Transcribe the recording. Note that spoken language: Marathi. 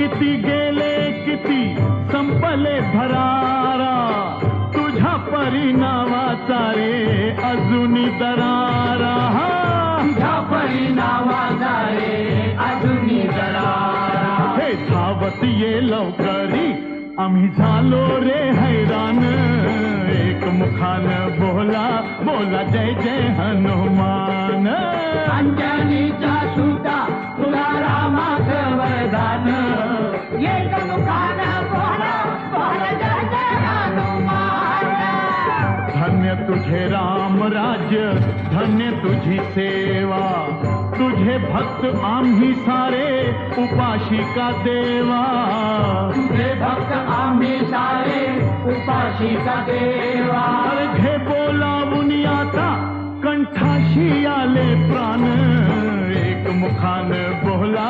किती गेले किती संपले भरारा, तुझ्या परिणामाचा रे अजूनी दरारा, तुझ्या परिणामाचा रे अजूनी दरारा. हे धावत ये लवकरी आम्ही झालो रे हैराण, एक मुखान बोला बोला जय जय हनुमान. अंजनीच्या सुता तुला रामाचं वरदान, एक मुखानं बोला बोला जय जय हनुमान. धन्य तुझे राम राज्य, धन्य तुझी सेवा, तुझे भक्त आम्ही सारे उपाशिका देवा. तुझे भक्त आम्ही सारे उपाशिका देवा. घे बोलावून आता कंठाशी आले प्राण, एक मुखान बोला